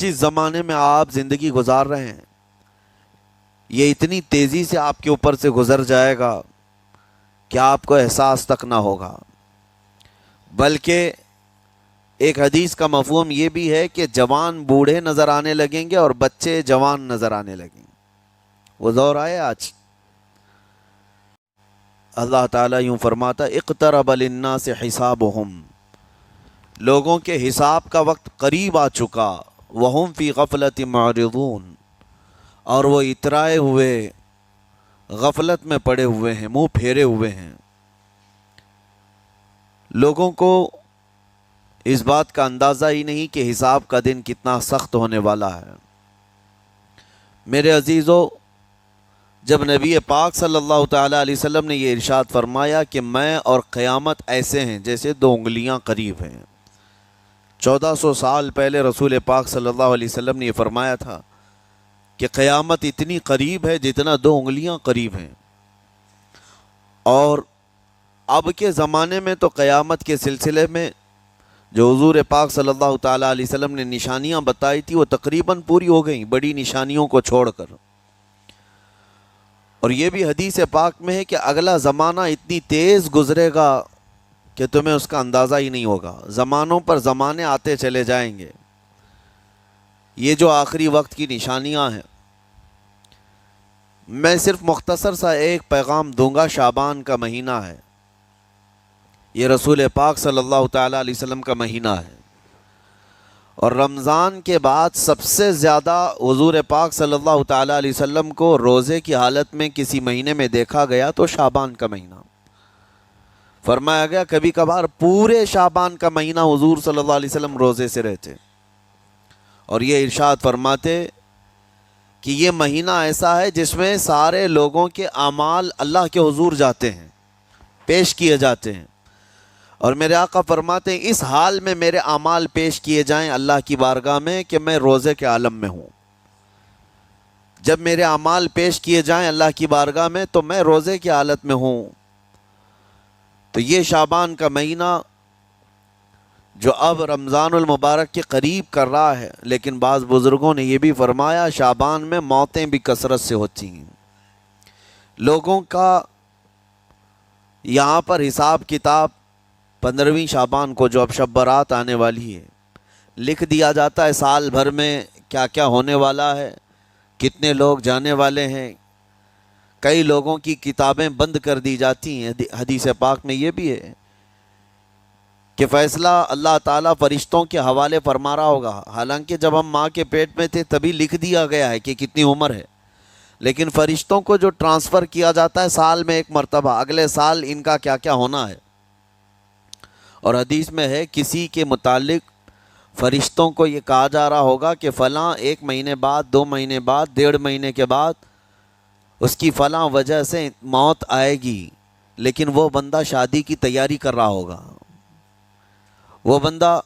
جس زمانے میں آپ زندگی گزار رہے ہیں یہ اتنی تیزی سے آپ کے اوپر سے گزر جائے گا کہ آپ کو احساس تک نہ ہوگا۔ بلکہ ایک حدیث کا مفہوم یہ بھی ہے کہ جوان بوڑھے نظر آنے لگیں گے اور بچے جوان نظر آنے لگیں گے۔ وہ دور آئے آج۔ اللہ تعالیٰ یوں فرماتا اقترب للناس حسابهم، لوگوں کے حساب کا وقت قریب آ چکا، وہم فی غفلت معرضون، اور وہ اترائے ہوئے غفلت میں پڑے ہوئے ہیں، منہ پھیرے ہوئے ہیں۔ لوگوں کو اس بات کا اندازہ ہی نہیں کہ حساب کا دن کتنا سخت ہونے والا ہے۔ میرے عزیزو، جب نبی پاک صلی اللہ تعالیٰ علیہ وسلم نے یہ ارشاد فرمایا کہ میں اور قیامت ایسے ہیں جیسے دو انگلیاں قریب ہیں، 1400 سال پہلے رسول پاک صلی اللہ علیہ وسلم نے یہ فرمایا تھا کہ قیامت اتنی قریب ہے جتنا دو انگلیاں قریب ہیں۔ اور اب کے زمانے میں تو قیامت کے سلسلے میں جو حضور پاک صلی اللہ تعالیٰ علیہ وسلم نے نشانیاں بتائی تھی وہ تقریباً پوری ہو گئیں، بڑی نشانیوں کو چھوڑ کر۔ اور یہ بھی حدیث پاک میں ہے کہ اگلا زمانہ اتنی تیز گزرے گا کہ تمہیں اس کا اندازہ ہی نہیں ہوگا۔ زمانوں پر زمانے آتے چلے جائیں گے۔ یہ جو آخری وقت کی نشانیاں ہیں، میں صرف مختصر سا ایک پیغام دوں گا۔ شعبان کا مہینہ ہے، یہ رسول پاک صلی اللہ تعالیٰ علیہ وسلم کا مہینہ ہے، اور رمضان کے بعد سب سے زیادہ حضور پاک صلی اللہ تعالیٰ علیہ وسلم کو روزے کی حالت میں کسی مہینے میں دیکھا گیا تو شعبان کا مہینہ۔ فرمایا گیا کبھی کبھار پورے شعبان کا مہینہ حضور صلی اللہ علیہ وسلم روزے سے رہتے، اور یہ ارشاد فرماتے کہ یہ مہینہ ایسا ہے جس میں سارے لوگوں کے اعمال اللہ کے حضور جاتے ہیں، پیش کیے جاتے ہیں، اور میرے آقا فرماتے ہیں اس حال میں میرے اعمال پیش کیے جائیں اللہ کی بارگاہ میں کہ میں روزے کے عالم میں ہوں۔ جب میرے اعمال پیش کیے جائیں اللہ کی بارگاہ میں تو میں روزے کی حالت میں ہوں۔ تو یہ شعبان کا مہینہ جو اب رمضان المبارک کے قریب کر رہا ہے، لیکن بعض بزرگوں نے یہ بھی فرمایا شعبان میں موتیں بھی کثرت سے ہوتی ہیں۔ لوگوں کا یہاں پر حساب کتاب 15ویں شعبان کو جو اب شب برات آنے والی ہے لکھ دیا جاتا ہے، سال بھر میں کیا کیا ہونے والا ہے، کتنے لوگ جانے والے ہیں۔ کئی لوگوں کی کتابیں بند کر دی جاتی ہیں۔ حدیث پاک میں یہ بھی ہے کہ فیصلہ اللہ تعالیٰ فرشتوں کے حوالے فرما رہا ہوگا، حالانکہ جب ہم ماں کے پیٹ میں تھے تبھی لکھ دیا گیا ہے کہ کتنی عمر ہے، لیکن فرشتوں کو جو ٹرانسفر کیا جاتا ہے سال میں ایک مرتبہ، اگلے سال ان کا کیا کیا ہونا ہے۔ اور حدیث میں ہے کسی کے متعلق فرشتوں کو یہ کہا جا رہا ہوگا کہ فلاں 1 مہینے بعد، 2 مہینے بعد، 1.5 مہینے کے بعد اس کی فلاں وجہ سے موت آئے گی، لیکن وہ بندہ شادی کی تیاری کر رہا ہوگا، وہ بندہ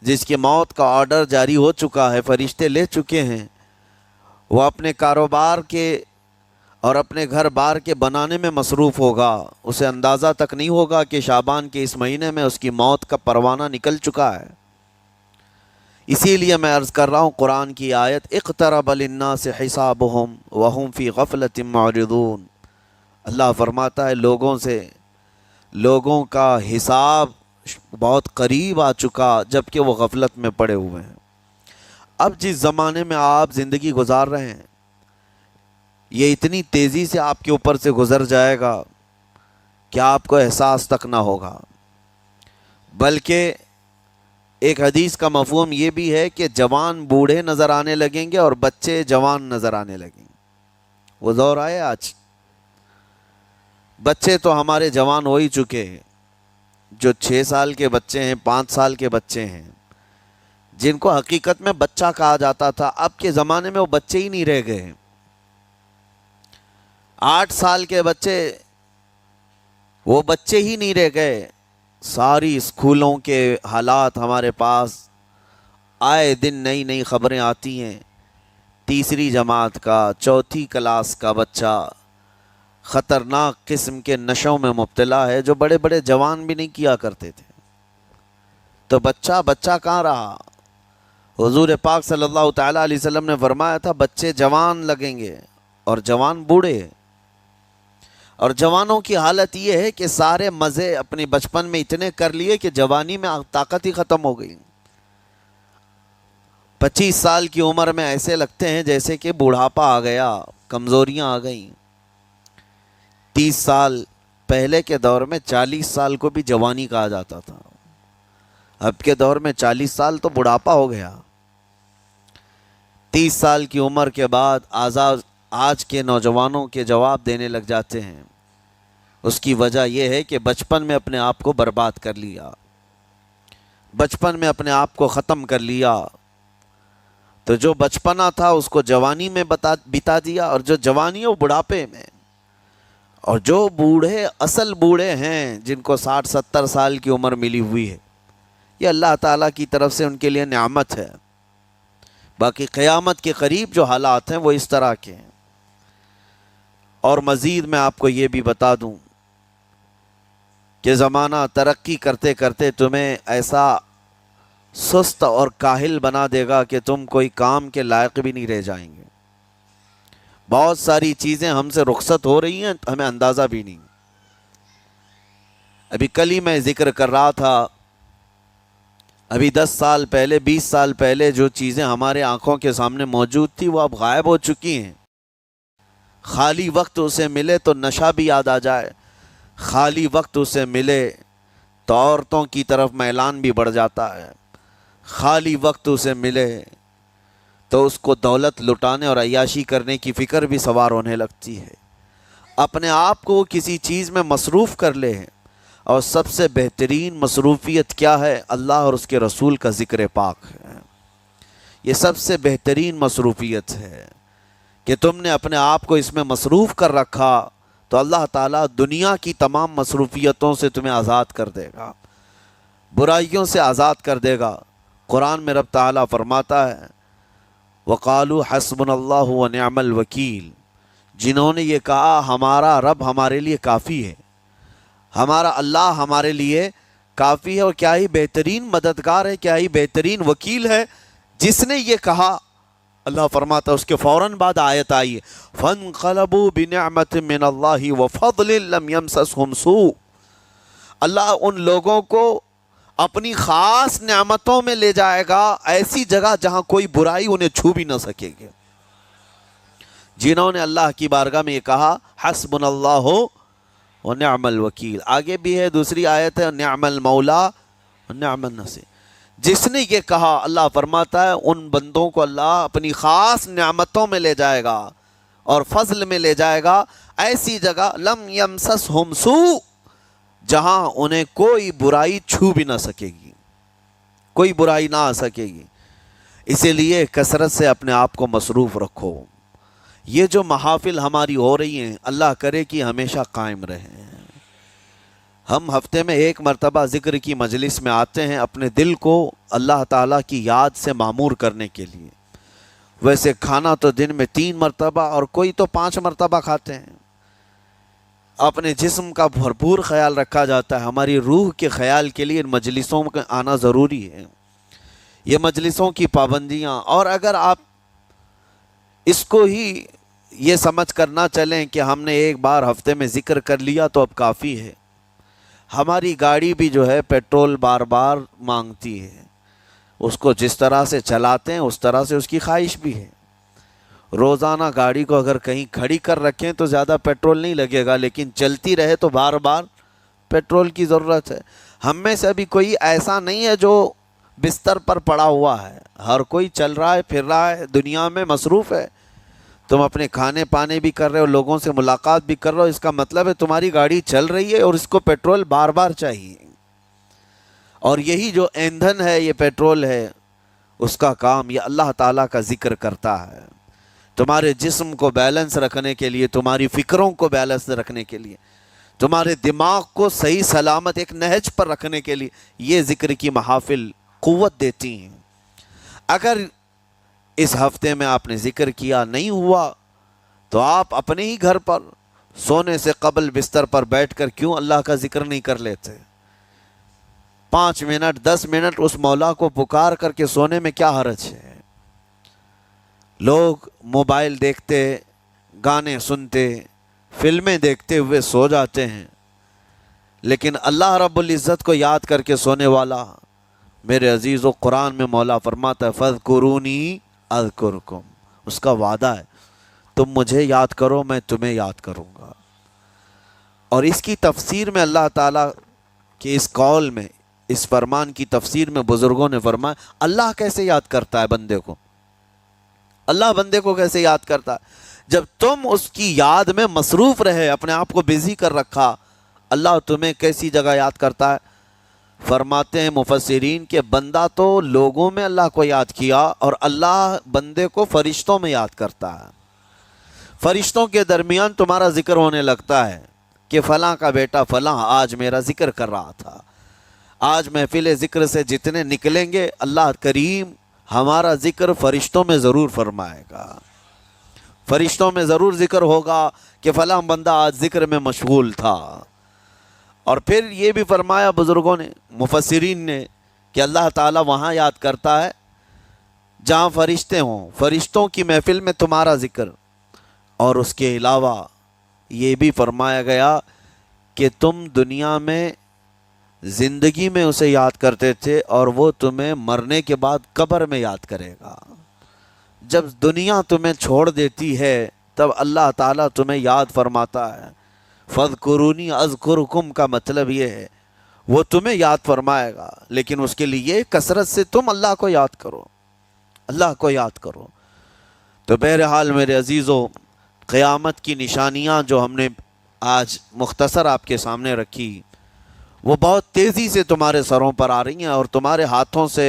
جس کی موت کا آرڈر جاری ہو چکا ہے، فرشتے لے چکے ہیں، وہ اپنے کاروبار کے اور اپنے گھر بار کے بنانے میں مصروف ہوگا، اسے اندازہ تک نہیں ہوگا کہ شعبان کے اس مہینے میں اس کی موت کا پروانہ نکل چکا ہے۔ اسی لیے میں عرض کر رہا ہوں قرآن کی آیت اقترب للناس حسابهم وهم فی غفلت معرضون، اللہ فرماتا ہے لوگوں کا حساب بہت قریب آ چکا جبکہ وہ غفلت میں پڑے ہوئے ہیں۔ اب جس زمانے میں آپ زندگی گزار رہے ہیں یہ اتنی تیزی سے آپ کے اوپر سے گزر جائے گا کہ آپ کو احساس تک نہ ہوگا۔ بلکہ ایک حدیث کا مفہوم یہ بھی ہے کہ جوان بوڑھے نظر آنے لگیں گے اور بچے جوان نظر آنے لگیں گے۔ وہ دور آئے آج۔ بچے تو ہمارے جوان ہو ہی چکے ہیں، جو 6 سال کے بچے ہیں، 5 سال کے بچے ہیں، جن کو حقیقت میں بچہ کہا جاتا تھا، اب کے زمانے میں وہ بچے ہی نہیں رہ گئے۔ 8 سال کے بچے وہ بچے ہی نہیں رہ گئے۔ ساری اسکولوں کے حالات ہمارے پاس آئے دن نئی نئی خبریں آتی ہیں۔ 3ری جماعت کا، 4تھی کلاس کا بچہ خطرناک قسم کے نشوں میں مبتلا ہے جو بڑے بڑے جوان بھی نہیں کیا کرتے تھے۔ تو بچہ کہاں رہا؟ حضور پاک صلی اللہ تعالیٰ علیہ وسلم نے فرمایا تھا بچے جوان لگیں گے اور جوان بوڑھے، اور جوانوں کی حالت یہ ہے کہ سارے مزے اپنے بچپن میں اتنے کر لیے کہ جوانی میں طاقت ہی ختم ہو گئی۔ 25 سال کی عمر میں ایسے لگتے ہیں جیسے کہ بوڑھاپا آ گیا، کمزوریاں آ گئیں۔ 30 سال پہلے کے دور میں 40 سال کو بھی جوانی کہا جاتا تھا، اب کے دور میں 40 سال تو بڑھاپا ہو گیا۔ 30 سال کی عمر کے بعد آج کے نوجوانوں کے جواب دینے لگ جاتے ہیں۔ اس کی وجہ یہ ہے کہ بچپن میں اپنے آپ کو برباد کر لیا، بچپن میں اپنے آپ کو ختم کر لیا، تو جو بچپنا تھا اس کو جوانی میں بتا دیا، اور جو جوانی ہے وہ بڑھاپے میں۔ اور جو بوڑھے اصل بوڑھے ہیں جن کو 60-70 سال کی عمر ملی ہوئی ہے، یہ اللہ تعالیٰ کی طرف سے ان کے لیے نعمت ہے۔ باقی قیامت کے قریب جو حالات ہیں وہ اس طرح کے ہیں۔ اور مزید میں آپ کو یہ بھی بتا دوں کہ زمانہ ترقی کرتے کرتے تمہیں ایسا سست اور کاہل بنا دے گا کہ تم کوئی کام کے لائق بھی نہیں رہ جائیں گے۔ بہت ساری چیزیں ہم سے رخصت ہو رہی ہیں، ہمیں اندازہ بھی نہیں۔ ابھی کل ہی میں ذکر کر رہا تھا، ابھی 10 سال پہلے 20 سال پہلے جو چیزیں ہمارے آنکھوں کے سامنے موجود تھی وہ اب غائب ہو چکی ہیں۔ خالی وقت اسے ملے تو نشہ بھی یاد آ جائے، خالی وقت اسے ملے تو عورتوں کی طرف میلان بھی بڑھ جاتا ہے، خالی وقت اسے ملے تو اس کو دولت لٹانے اور عیاشی کرنے کی فکر بھی سوار ہونے لگتی ہے۔ اپنے آپ کو کسی چیز میں مصروف کر لے، اور سب سے بہترین مصروفیت کیا ہے؟ اللہ اور اس کے رسول کا ذکر پاک ہے۔ یہ سب سے بہترین مصروفیت ہے کہ تم نے اپنے آپ کو اس میں مصروف کر رکھا تو اللہ تعالیٰ دنیا کی تمام مصروفیتوں سے تمہیں آزاد کر دے گا، برائیوں سے آزاد کر دے گا۔ قرآن میں رب تعالیٰ فرماتا ہے وَقَالُوا حَسْبُنَا اللَّهُ وَنِعْمَ الْوَكِيلُ، جنہوں نے یہ کہا ہمارا رب ہمارے لیے کافی ہے، ہمارا اللہ ہمارے لیے کافی ہے، اور کیا ہی بہترین مددگار ہے، کیا ہی بہترین وکیل ہے جس نے یہ کہا۔ اللہ فرماتا ہے اس کے فوراً بعد آیت آئی فَانْقَلَبُوا بِنِعْمَةٍ مِّنَ اللَّهِ وَفَضْلٍ لَمْ يَمْسَسْهُمْ سُوءٌ، اللہ ان لوگوں کو اپنی خاص نعمتوں میں لے جائے گا، ایسی جگہ جہاں کوئی برائی انہیں چھو بھی نہ سکے گی۔ جنہوں نے اللہ کی بارگاہ میں یہ کہا حسبنا اللہ ونعم الوکیل، آگے بھی ہے دوسری آیت ہے نعم المولا ونعم النصیر، جس نے یہ کہا اللہ فرماتا ہے ان بندوں کو اللہ اپنی خاص نعمتوں میں لے جائے گا اور فضل میں لے جائے گا، ایسی جگہ لم یمسسہم سوء، جہاں انہیں کوئی برائی چھو بھی نہ سکے گی، کوئی برائی نہ آ سکے گی۔ اسی لیے کثرت سے اپنے آپ کو مصروف رکھو۔ یہ جو محافل ہماری ہو رہی ہیں اللہ کرے کہ ہمیشہ قائم رہیں۔ ہم ہفتے میں 1 مرتبہ ذکر کی مجلس میں آتے ہیں اپنے دل کو اللہ تعالیٰ کی یاد سے معمور کرنے کے لیے۔ ویسے کھانا تو دن میں 3 مرتبہ اور کوئی تو 5 مرتبہ کھاتے ہیں۔ اپنے جسم کا بھرپور خیال رکھا جاتا ہے، ہماری روح کے خیال کے لیے ان مجلسوں میں آنا ضروری ہے۔ یہ مجلسوں کی پابندیاں، اور اگر آپ اس کو ہی یہ سمجھ کر نہ چلیں کہ ہم نے ایک بار ہفتے میں ذکر کر لیا تو اب کافی ہے۔ ہماری گاڑی بھی جو ہے پیٹرول بار بار مانگتی ہے، اس کو جس طرح سے چلاتے ہیں اس طرح سے اس کی خواہش بھی ہے۔ روزانہ گاڑی کو اگر کہیں کھڑی کر رکھیں تو زیادہ پیٹرول نہیں لگے گا، لیکن چلتی رہے تو بار بار پیٹرول کی ضرورت ہے۔ ہم میں سے ابھی کوئی ایسا نہیں ہے جو بستر پر پڑا ہوا ہے، ہر کوئی چل رہا ہے، پھر رہا ہے، دنیا میں مصروف ہے۔ تم اپنے کھانے پانے بھی کر رہے ہو، لوگوں سے ملاقات بھی کر رہے ہو، اس کا مطلب ہے تمہاری گاڑی چل رہی ہے اور اس کو پیٹرول بار بار چاہیے۔ اور یہی جو ایندھن ہے، یہ پیٹرول ہے، اس کا کام یہ اللہ تعالیٰ کا ذکر کرتا ہے۔ تمہارے جسم کو بیلنس رکھنے کے لیے، تمہاری فکروں کو بیلنس رکھنے کے لیے، تمہارے دماغ کو صحیح سلامت ایک نہج پر رکھنے کے لیے یہ ذکر کی محافل قوت دیتی ہیں۔ اگر اس ہفتے میں آپ نے ذکر کیا نہیں ہوا تو آپ اپنے ہی گھر پر سونے سے قبل بستر پر بیٹھ کر کیوں اللہ کا ذکر نہیں کر لیتے؟ 5 منٹ 10 منٹ اس مولا کو پکار کر کے سونے میں کیا حرج ہے؟ لوگ موبائل دیکھتے، گانے سنتے، فلمیں دیکھتے ہوئے سو جاتے ہیں، لیکن اللہ رب العزت کو یاد کر کے سونے والا، میرے عزیزو، قرآن میں مولا فرماتا ہے فَاذْكُرُونِي أَذْكُرْكُمْ، اس کا وعدہ ہے تم مجھے یاد کرو میں تمہیں یاد کروں گا۔ اور اس کی تفسیر میں اللہ تعالیٰ کے اس قول میں، اس فرمان کی تفسیر میں بزرگوں نے فرمایا اللہ کیسے یاد کرتا ہے بندے کو؟ اللہ بندے کو کیسے یاد کرتا ہے؟ جب تم اس کی یاد میں مصروف رہے، اپنے آپ کو بزی کر رکھا، اللہ تمہیں کیسی جگہ یاد کرتا ہے؟ فرماتے ہیں مفسرین کہ بندہ تو لوگوں میں اللہ کو یاد کیا، اور اللہ بندے کو فرشتوں میں یاد کرتا ہے۔ فرشتوں کے درمیان تمہارا ذکر ہونے لگتا ہے کہ فلاں کا بیٹا فلاں آج میرا ذکر کر رہا تھا۔ آج محفل ذکر سے جتنے نکلیں گے اللہ کریم ہمارا ذکر فرشتوں میں ضرور فرمائے گا، فرشتوں میں ضرور ذکر ہوگا کہ فلاں بندہ آج ذکر میں مشغول تھا۔ اور پھر یہ بھی فرمایا بزرگوں نے، مفسرین نے، کہ اللہ تعالیٰ وہاں یاد کرتا ہے جہاں فرشتے ہوں، فرشتوں کی محفل میں تمہارا ذکر۔ اور اس کے علاوہ یہ بھی فرمایا گیا کہ تم دنیا میں زندگی میں اسے یاد کرتے تھے، اور وہ تمہیں مرنے کے بعد قبر میں یاد کرے گا۔ جب دنیا تمہیں چھوڑ دیتی ہے تب اللہ تعالیٰ تمہیں یاد فرماتا ہے۔ فَاذْكُرُونِي أَذْكُرْكُمْ کا مطلب یہ ہے وہ تمہیں یاد فرمائے گا، لیکن اس کے لیے کثرت سے تم اللہ کو یاد کرو، اللہ کو یاد کرو۔ تو بہرحال میرے عزیزو، قیامت کی نشانیاں جو ہم نے آج مختصر آپ کے سامنے رکھی، وہ بہت تیزی سے تمہارے سروں پر آ رہی ہیں، اور تمہارے ہاتھوں سے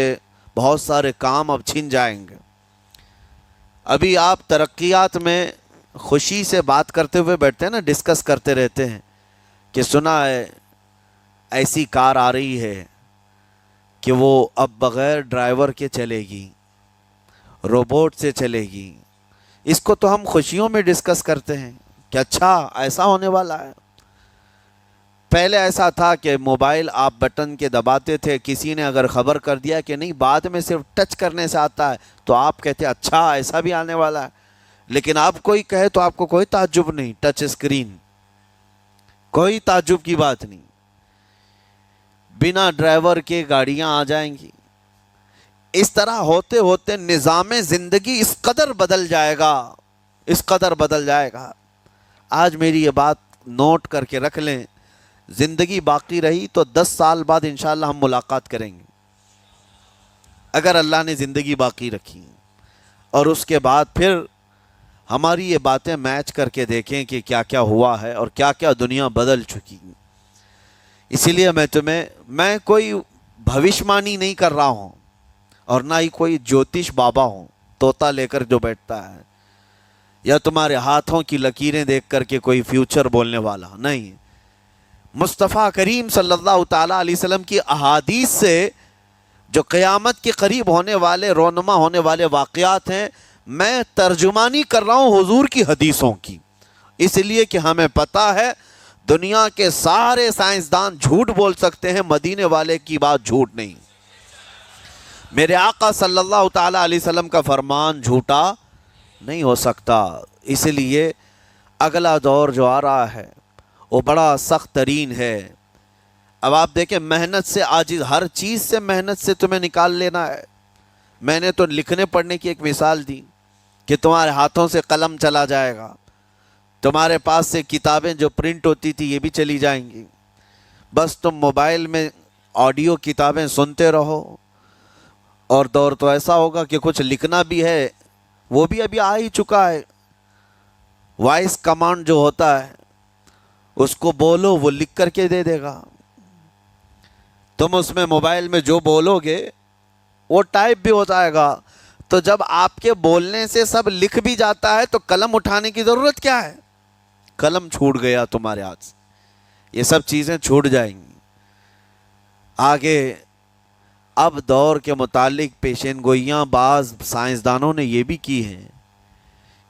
بہت سارے کام اب چھن جائیں گے۔ ابھی آپ ترقیات میں خوشی سے بات کرتے ہوئے بیٹھتے ہیں نا، ڈسکس کرتے رہتے ہیں کہ سنا ہے ایسی کار آ رہی ہے کہ وہ اب بغیر ڈرائیور کے چلے گی، روبوٹ سے چلے گی۔ اس کو تو ہم خوشیوں میں ڈسکس کرتے ہیں کہ اچھا ایسا ہونے والا ہے۔ پہلے ایسا تھا کہ موبائل آپ بٹن کے دباتے تھے، کسی نے اگر خبر کر دیا کہ نہیں بعد میں صرف ٹچ کرنے سے آتا ہے تو آپ کہتے اچھا ایسا بھی آنے والا ہے۔ لیکن آپ کوئی کہے تو آپ کو کوئی تعجب نہیں، ٹچ اسکرین، کوئی تعجب کی بات نہیں، بنا ڈرائیور کے گاڑیاں آ جائیں گی۔ اس طرح ہوتے ہوتے نظام زندگی اس قدر بدل جائے گا، اس قدر بدل جائے گا۔ آج میری یہ بات نوٹ کر کے رکھ لیں، زندگی باقی رہی تو 10 سال بعد انشاءاللہ ہم ملاقات کریں گے، اگر اللہ نے زندگی باقی رکھی، اور اس کے بعد پھر ہماری یہ باتیں میچ کر کے دیکھیں کہ کیا کیا ہوا ہے اور کیا کیا دنیا بدل چکی۔ اسی لیے میں کوئی بھوشمانی نہیں کر رہا ہوں، اور نہ ہی کوئی جوتش بابا ہوں، طوطا لے کر جو بیٹھتا ہے، یا تمہارے ہاتھوں کی لکیریں دیکھ کر کے کوئی فیوچر بولنے والا نہیں۔ مصطفیٰ کریم صلی اللہ تعالیٰ علیہ وسلم کی احادیث سے جو قیامت کے قریب ہونے والے، رونما ہونے والے واقعات ہیں، میں ترجمانی کر رہا ہوں حضور کی حدیثوں کی، اس لیے کہ ہمیں پتہ ہے دنیا کے سارے سائنسدان جھوٹ بول سکتے ہیں، مدینے والے کی بات جھوٹ نہیں۔ میرے آقا صلی اللہ تعالیٰ علیہ وسلم کا فرمان جھوٹا نہیں ہو سکتا۔ اس لیے اگلا دور جو آ رہا ہے وہ بڑا سخت ترین ہے۔ اب آپ دیکھیں، محنت سے عاجز، ہر چیز سے محنت سے تمہیں نکال لینا ہے۔ میں نے تو لکھنے پڑھنے کی ایک مثال دی کہ تمہارے ہاتھوں سے قلم چلا جائے گا، تمہارے پاس سے کتابیں جو پرنٹ ہوتی تھی یہ بھی چلی جائیں گی، بس تم موبائل میں آڈیو کتابیں سنتے رہو۔ اور دور تو ایسا ہوگا کہ کچھ لکھنا بھی ہے، وہ بھی ابھی آ ہی چکا ہے، وائس کمانڈ جو ہوتا ہے اس کو بولو وہ لکھ کر کے دے دے گا۔ تم اس میں موبائل میں جو بولو گے وہ ٹائپ بھی ہو جائے گا۔ تو جب آپ کے بولنے سے سب لکھ بھی جاتا ہے تو قلم اٹھانے کی ضرورت کیا ہے؟ قلم چھوٹ گیا تمہارے ہاتھ سے، یہ سب چیزیں چھوٹ جائیں گی۔ آگے اب دور کے متعلق پیشین گوئیاں بعض سائنسدانوں نے یہ بھی کی ہیں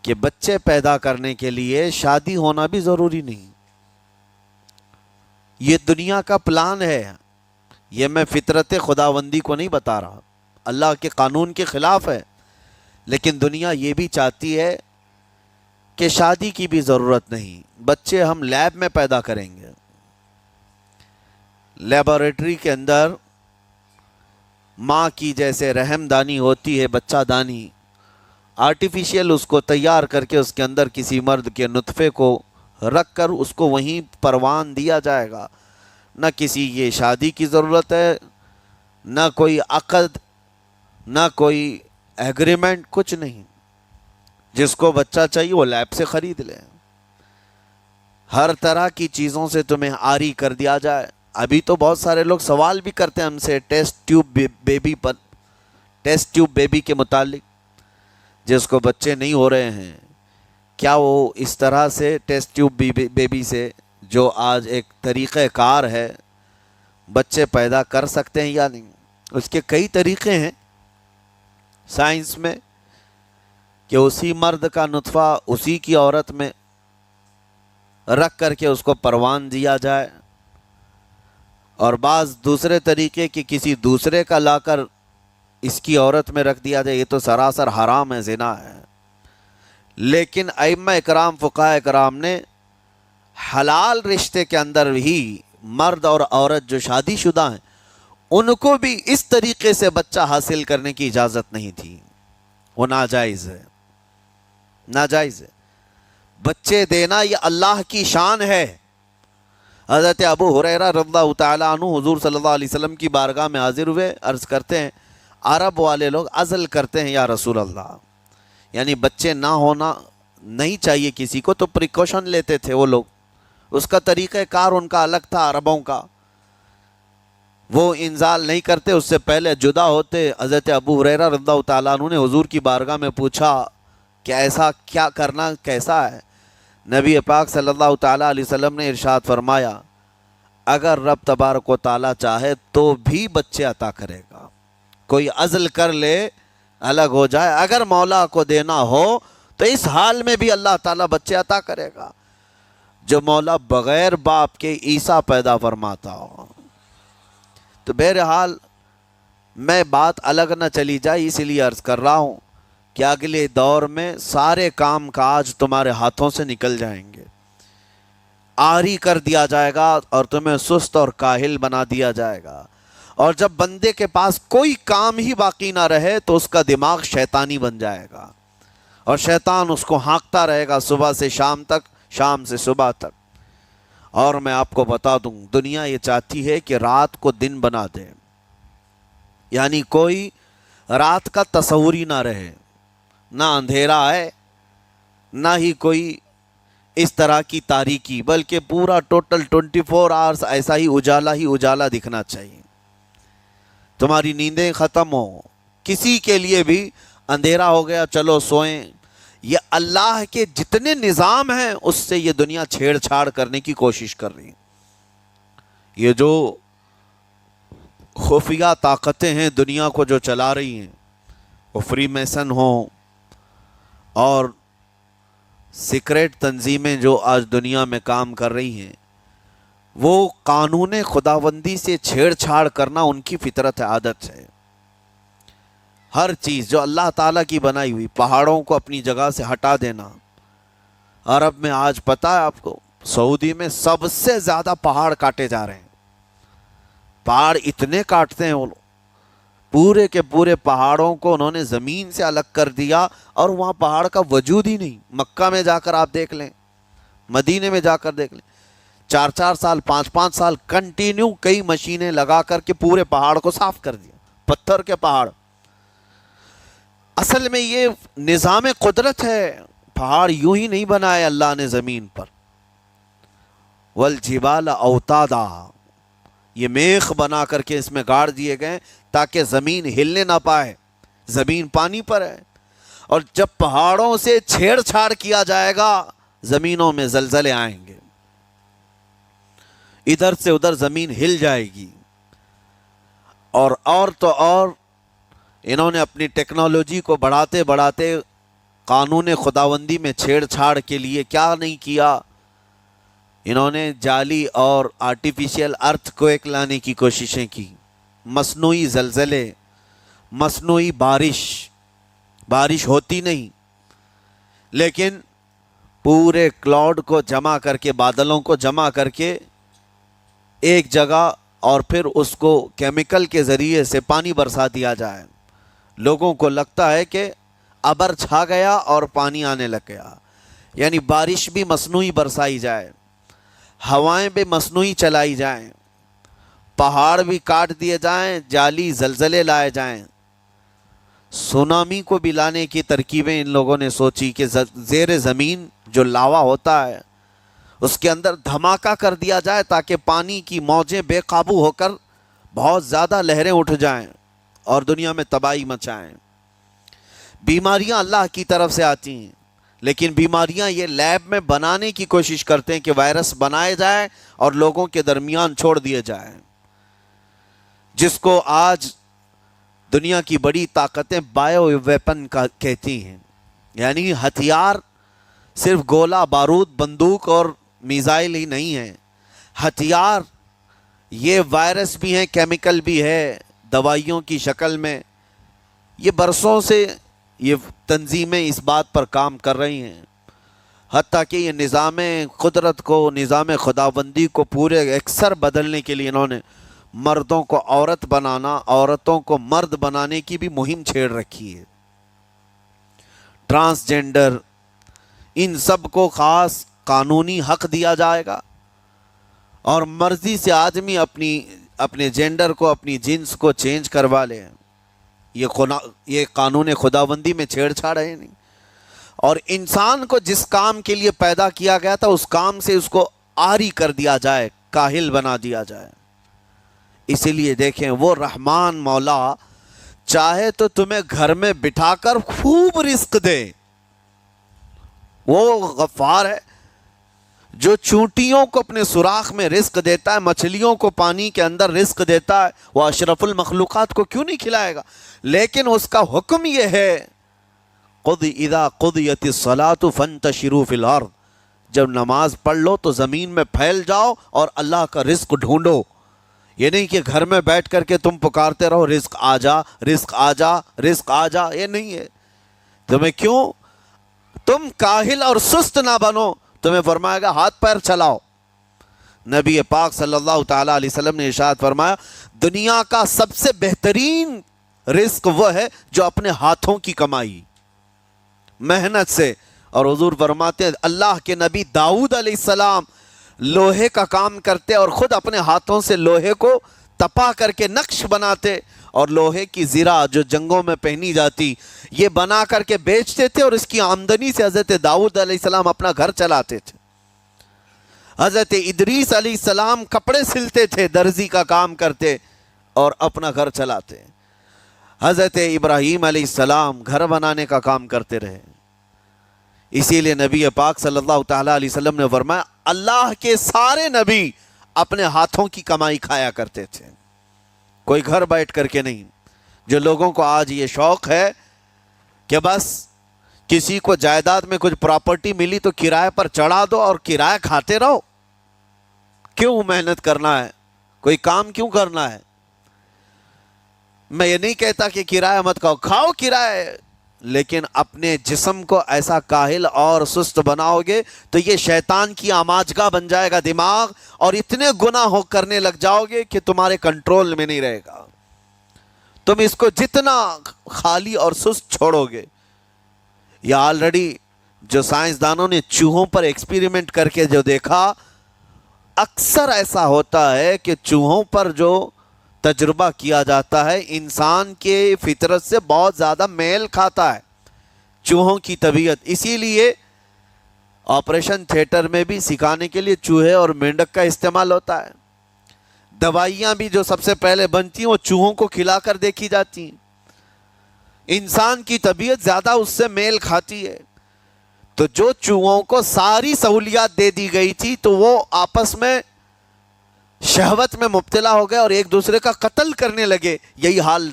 کہ بچے پیدا کرنے کے لیے شادی ہونا بھی ضروری نہیں۔ یہ دنیا کا پلان ہے، یہ میں فطرت خداوندی کو نہیں بتا رہا، اللہ کے قانون کے خلاف ہے، لیکن دنیا یہ بھی چاہتی ہے کہ شادی کی بھی ضرورت نہیں، بچے ہم لیب میں پیدا کریں گے، لیبارٹری کے اندر ماں کی جیسے رحم دانی ہوتی ہے، بچہ دانی، آرٹیفیشیل اس کو تیار کر کے اس کے اندر کسی مرد کے نطفے کو رکھ کر اس کو وہیں پروان دیا جائے گا۔ نہ کسی یہ شادی کی ضرورت ہے، نہ کوئی عقد، نہ کوئی ایگریمنٹ، کچھ نہیں۔ جس کو بچہ چاہیے وہ لیب سے خرید لے، ہر طرح کی چیزوں سے تمہیں عاری کر دیا جائے۔ ابھی تو بہت سارے لوگ سوال بھی کرتے ہیں ہم سے ٹیسٹ ٹیوب بیبی کے متعلق، جس کو بچے نہیں ہو رہے ہیں، کیا وہ اس طرح سے ٹیسٹ ٹیوب بیبی سے، جو آج ایک طریقہ کار ہے، بچے پیدا کر سکتے ہیں یا نہیں؟ اس کے کئی طریقے ہیں سائنس میں، کہ اسی مرد کا نطفہ اسی کی عورت میں رکھ کر کے اس کو پروان دیا جائے، اور بعض دوسرے طریقے کہ کسی دوسرے کا لا کر اس کی عورت میں رکھ دیا جائے۔ یہ تو سراسر حرام ہے، زنا ہے۔ لیکن ائمہ اکرام، فقہاء اکرام نے حلال رشتے کے اندر ہی مرد اور عورت جو شادی شدہ ہیں ان کو بھی اس طریقے سے بچہ حاصل کرنے کی اجازت نہیں تھی، وہ ناجائز ہے، ناجائز ہے۔ بچے دینا یہ اللہ کی شان ہے۔ حضرت ابو ہریرہ رضی اللہ تعالیٰ عنہ حضور صلی اللہ علیہ وسلم کی بارگاہ میں حاضر ہوئے، عرض کرتے ہیں عرب والے لوگ عزل کرتے ہیں یا رسول اللہ، یعنی بچے نہ ہونا نہیں چاہیے کسی کو، تو پریکاشن لیتے تھے وہ لوگ، اس کا طریقہ کار ان کا الگ تھا عربوں کا، وہ انزال نہیں کرتے، اس سے پہلے جدا ہوتے۔ حضرت ابو ہریرہ رضی اللہ تعالیٰ عنہ نے حضور کی بارگاہ میں پوچھا کہ ایسا کیا کرنا کیسا ہے؟ نبی پاک صلی اللہ تعالیٰ علیہ وسلم نے ارشاد فرمایا اگر رب تبارک و تعالیٰ چاہے تو بھی بچے عطا کرے گا، کوئی عزل کر لے الگ ہو جائے، اگر مولا کو دینا ہو تو اس حال میں بھی اللہ تعالیٰ بچے عطا کرے گا، جو مولا بغیر باپ کے عیسیٰ پیدا فرماتا ہو۔ تو بہرحال میں بات الگ نہ چلی جائے اس لیے عرض کر رہا ہوں کہ اگلے دور میں سارے کام کاج تمہارے ہاتھوں سے نکل جائیں گے، عاری کر دیا جائے گا اور تمہیں سست اور کاہل بنا دیا جائے گا، اور جب بندے کے پاس کوئی کام ہی باقی نہ رہے تو اس کا دماغ شیطانی بن جائے گا، اور شیطان اس کو ہانکتا رہے گا صبح سے شام تک، شام سے صبح تک۔ اور میں آپ کو بتا دوں دنیا یہ چاہتی ہے کہ رات کو دن بنا دے، یعنی کوئی رات کا تصور ہی نہ رہے، نہ اندھیرا ہے نہ ہی کوئی اس طرح کی تاریکی، بلکہ پورا ٹوٹل 24 آورز ایسا ہی اجالا دکھنا چاہیے، تمہاری نیندیں ختم ہوں، کسی کے لیے بھی اندھیرا ہو گیا چلو سوئیں۔ یہ اللہ کے جتنے نظام ہیں اس سے یہ دنیا چھیڑ چھاڑ کرنے کی کوشش کر رہی ہے۔ یہ جو خفیہ طاقتیں ہیں دنیا کو جو چلا رہی ہیں، وہ فری میسن ہوں اور سیکریٹ تنظیمیں جو آج دنیا میں کام کر رہی ہیں، وہ قانون خداوندی سے چھیڑ چھاڑ کرنا ان کی فطرت عادت ہے۔ ہر چیز جو اللہ تعالیٰ کی بنائی ہوئی، پہاڑوں کو اپنی جگہ سے ہٹا دینا۔ عرب میں آج پتہ ہے آپ کو، سعودی میں سب سے زیادہ پہاڑ کاٹے جا رہے ہیں، پہاڑ اتنے کاٹتے ہیں وہ لوگ، پورے کے پورے پہاڑوں کو انہوں نے زمین سے الگ کر دیا، اور وہاں پہاڑ کا وجود ہی نہیں۔ مکہ میں جا کر آپ دیکھ لیں، مدینے میں جا کر دیکھ لیں، 4 سال 5 سال کنٹینیو کئی مشینیں لگا کر کے پورے پہاڑ کو صاف کر دیا، پتھر کے پہاڑ۔ اصل میں یہ نظام قدرت ہے، پہاڑ یوں ہی نہیں بنائے اللہ نے زمین پر۔ والجبال اوتادا، یہ میخ بنا کر کے اس میں گاڑ دیے گئے تاکہ زمین ہلنے نہ پائے، زمین پانی پر ہے، اور جب پہاڑوں سے چھیڑ چھاڑ کیا جائے گا زمینوں میں زلزلے آئیں گے، ادھر سے ادھر زمین ہل جائے گی۔ اور تو اور انہوں نے اپنی ٹیکنالوجی کو بڑھاتے بڑھاتے قانون خداوندی میں چھیڑ چھاڑ کے لیے کیا نہیں کیا، انہوں نے جعلی اور آرٹیفیشیل ارتھ کویک لانے کی کوششیں کی۔ مصنوعی زلزلے، مصنوعی بارش ہوتی نہیں، لیکن پورے کلاؤڈ کو جمع کر کے، بادلوں کو جمع کر کے ایک جگہ، اور پھر اس کو کیمیکل کے ذریعے سے پانی برسا دیا جائے. لوگوں کو لگتا ہے کہ ابر چھا گیا اور پانی آنے لگ گیا. یعنی بارش بھی مصنوعی برسائی جائے، ہوائیں بھی مصنوعی چلائی جائیں، پہاڑ بھی کاٹ دیے جائیں، جعلی زلزلے لائے جائیں. سونامی کو بھی لانے کی ترکیبیں ان لوگوں نے سوچی کہ زیر زمین جو لاوا ہوتا ہے اس کے اندر دھماکہ کر دیا جائے تاکہ پانی کی موجیں بے قابو ہو کر بہت زیادہ لہریں اٹھ جائیں اور دنیا میں تباہی مچائیں. بیماریاں اللہ کی طرف سے آتی ہیں، لیکن بیماریاں یہ لیب میں بنانے کی کوشش کرتے ہیں کہ وائرس بنائے جائے اور لوگوں کے درمیان چھوڑ دیے جائیں، جس کو آج دنیا کی بڑی طاقتیں بایو ویپن کا کہتی ہیں. یعنی ہتھیار صرف گولہ بارود بندوق اور میزائل ہی نہیں ہیں، ہتھیار یہ وائرس بھی ہیں، کیمیکل بھی ہے، دوائیوں کی شکل میں. یہ برسوں سے یہ تنظیمیں اس بات پر کام کر رہی ہیں، حتیٰ کہ یہ نظام قدرت کو، نظام خداوندی کو پورے اکثر بدلنے کے لیے انہوں نے مردوں کو عورت بنانا، عورتوں کو مرد بنانے کی بھی مہم چھیڑ رکھی ہے. ٹرانسجینڈر، ان سب کو خاص قانونی حق دیا جائے گا، اور مرضی سے آدمی اپنے جینڈر کو، اپنی جنس کو چینج کروا لے. یہ قانون خداوندی میں چھیڑ چھاڑ ہے نہیں. اور انسان کو جس کام کے لیے پیدا کیا گیا تھا اس کام سے اس کو عاری کر دیا جائے، کاہل بنا دیا جائے. اسی لیے دیکھیں، وہ رحمان مولا چاہے تو تمہیں گھر میں بٹھا کر خوب رزق دے. وہ غفار ہے جو چونٹیوں کو اپنے سوراخ میں رزق دیتا ہے، مچھلیوں کو پانی کے اندر رزق دیتا ہے. وہ اشرف المخلوقات کو کیوں نہیں کھلائے گا؟ لیکن اس کا حکم یہ ہے، قُضِ اِذَا قُضِيَتِ الصَّلَاةُ فَانْتَشِرُوا فِي الْأَرْضِ، جب نماز پڑھ لو تو زمین میں پھیل جاؤ اور اللہ کا رزق ڈھونڈو. یہ نہیں کہ گھر میں بیٹھ کر کے تم پکارتے رہو رزق آ جا، رزق آ جا، رزق آ جا. یہ نہیں ہے. تمہیں کیوں؟ تم کاہل اور سست نہ بنو. تمہیں فرمائے گا ہاتھ پیر چلاؤ. نبی پاک صلی اللہ تعالیٰ علیہ وسلم نے ارشاد فرمایا، دنیا کا سب سے بہترین رزق وہ ہے جو اپنے ہاتھوں کی کمائی، محنت سے. اور حضور فرماتے ہیں اللہ کے نبی داؤد علیہ السلام لوہے کا کام کرتے اور خود اپنے ہاتھوں سے لوہے کو تپا کر کے نقش بناتے، اور لوہے کی زرہ جو جنگوں میں پہنی جاتی یہ بنا کر کے بیچتے تھے، اور اس کی آمدنی سے حضرت داؤد علیہ السلام اپنا گھر چلاتے تھے. حضرت ادریس علیہ السلام کپڑے سلتے تھے، درزی کا کام کرتے اور اپنا گھر چلاتے. حضرت ابراہیم علیہ السلام گھر بنانے کا کام کرتے رہے. اسی لیے نبی پاک صلی اللہ تعالیٰ علیہ وسلم نے فرمایا اللہ کے سارے نبی اپنے ہاتھوں کی کمائی کھایا کرتے تھے، کوئی گھر بیٹھ کر کے نہیں. جو لوگوں کو آج یہ شوق ہے کہ بس کسی کو جائیداد میں کچھ پراپرٹی ملی تو کرائے پر چڑھا دو اور کرایہ کھاتے رہو. کیوں محنت کرنا ہے؟ کوئی کام کیوں کرنا ہے؟ میں یہ نہیں کہتا کہ کرایہ مت کھاؤ، کھاؤ کرایہ، لیکن اپنے جسم کو ایسا کاہل اور سست بناؤ گے تو یہ شیطان کی آماجگاہ بن جائے گا دماغ، اور اتنے گناہ کرنے لگ جاؤ گے کہ تمہارے کنٹرول میں نہیں رہے گا. تم اس کو جتنا خالی اور سست چھوڑو گے. یا آلریڈی جو سائنسدانوں نے چوہوں پر ایکسپیریمنٹ کر کے جو دیکھا، اکثر ایسا ہوتا ہے کہ چوہوں پر جو تجربہ کیا جاتا ہے انسان کے فطرت سے بہت زیادہ میل کھاتا ہے چوہوں کی طبیعت. اسی لیے آپریشن تھیٹر میں بھی سکھانے کے لیے چوہے اور مینڈک کا استعمال ہوتا ہے. دوائیاں بھی جو سب سے پہلے بنتی ہیں وہ چوہوں کو کھلا کر دیکھی جاتی ہیں. انسان کی طبیعت زیادہ اس سے میل کھاتی ہے. تو جو چوہوں کو ساری سہولیات دے دی گئی تھی تو وہ آپس میں شہوت میں مبتلا ہو گئے اور ایک دوسرے کا قتل کرنے لگے. یہی حال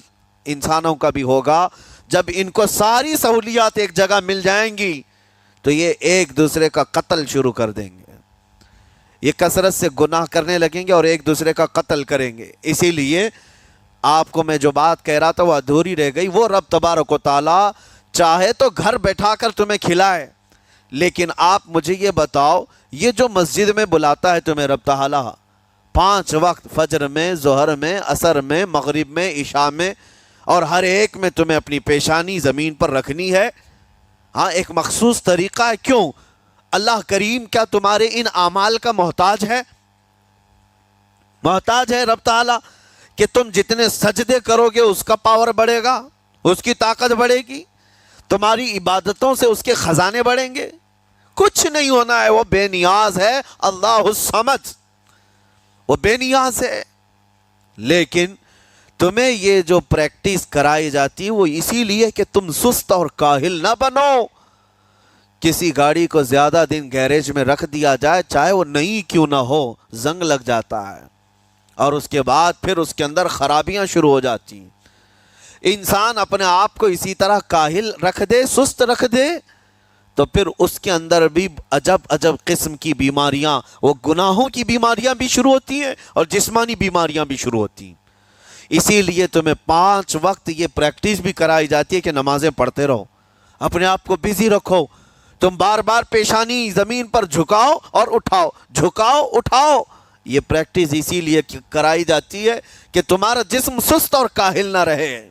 انسانوں کا بھی ہوگا. جب ان کو ساری سہولیات ایک جگہ مل جائیں گی تو یہ ایک دوسرے کا قتل شروع کر دیں گے. یہ کثرت سے گناہ کرنے لگیں گے اور ایک دوسرے کا قتل کریں گے. اسی لیے آپ کو میں جو بات کہہ رہا تھا وہ ادھوری رہ گئی. وہ رب تبارک و تعالیٰ چاہے تو گھر بیٹھا کر تمہیں کھلائے، لیکن آپ مجھے یہ بتاؤ، یہ جو مسجد میں بلاتا ہے تمہیں رب تعالیٰ 5 وقت، فجر میں، ظہر میں، عصر میں، مغرب میں، عشاء میں، اور ہر ایک میں تمہیں اپنی پیشانی زمین پر رکھنی ہے. ہاں، ایک مخصوص طریقہ ہے. کیوں؟ اللہ کریم کیا تمہارے ان اعمال کا محتاج ہے؟ محتاج ہے رب تعالیٰ کہ تم جتنے سجدے کرو گے اس کا پاور بڑھے گا، اس کی طاقت بڑھے گی، تمہاری عبادتوں سے اس کے خزانے بڑھیں گے؟ کچھ نہیں ہونا ہے. وہ بے نیاز ہے، اللہ الصمد، وہ بے نیاز ہے. لیکن تمہیں یہ جو پریکٹس کرائی جاتی ہے وہ اسی لیے کہ تم سست اور کاہل نہ بنو. کسی گاڑی کو زیادہ دن گیریج میں رکھ دیا جائے، چاہے وہ نئی کیوں نہ ہو، زنگ لگ جاتا ہے اور اس کے بعد پھر اس کے اندر خرابیاں شروع ہو جاتی ہیں. انسان اپنے آپ کو اسی طرح کاہل رکھ دے، سست رکھ دے، تو پھر اس کے اندر بھی عجب عجب قسم کی بیماریاں، وہ گناہوں کی بیماریاں بھی شروع ہوتی ہیں اور جسمانی بیماریاں بھی شروع ہوتی ہیں. اسی لیے تمہیں 5 وقت یہ پریکٹس بھی کرائی جاتی ہے کہ نمازیں پڑھتے رہو، اپنے آپ کو بزی رکھو. تم بار بار پیشانی زمین پر جھکاؤ اور اٹھاؤ، جھکاؤ اٹھاؤ. یہ پریکٹس اسی لیے کرائی جاتی ہے کہ تمہارا جسم سست اور کاہل نہ رہے.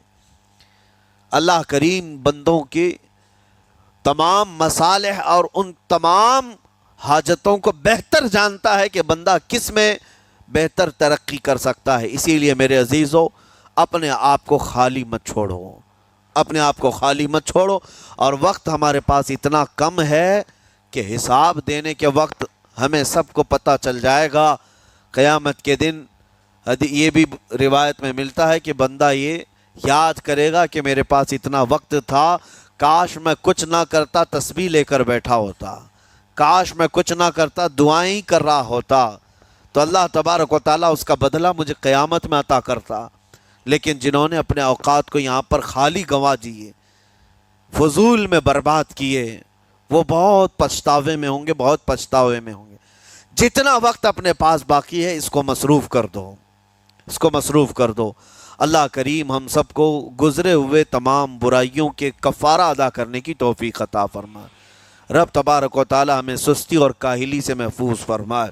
اللہ کریم بندوں کے تمام مصالح اور ان تمام حاجتوں کو بہتر جانتا ہے کہ بندہ کس میں بہتر ترقی کر سکتا ہے. اسی لیے میرے عزیزو، اپنے آپ کو خالی مت چھوڑو، اپنے آپ کو خالی مت چھوڑو. اور وقت ہمارے پاس اتنا کم ہے کہ حساب دینے کے وقت ہمیں سب کو پتہ چل جائے گا. قیامت کے دن یہ بھی روایت میں ملتا ہے کہ بندہ یہ یاد کرے گا کہ میرے پاس اتنا وقت تھا، کاش میں کچھ نہ کرتا، تسبیح لے کر بیٹھا ہوتا، کاش میں کچھ نہ کرتا، دعائیں ہی کر رہا ہوتا، تو اللہ تبارک و تعالیٰ اس کا بدلہ مجھے قیامت میں عطا کرتا. لیکن جنہوں نے اپنے اوقات کو یہاں پر خالی گنوا دیے، فضول میں برباد کیے، وہ بہت پچھتاوے میں ہوں گے، بہت پچھتاوے میں ہوں گے. جتنا وقت اپنے پاس باقی ہے اس کو مصروف کر دو، اس کو مصروف کر دو. اللہ کریم ہم سب کو گزرے ہوئے تمام برائیوں کے کفارہ ادا کرنے کی توفیق عطا فرمائے. رب تبارک و تعالی ہمیں سستی اور کاہلی سے محفوظ فرمائے.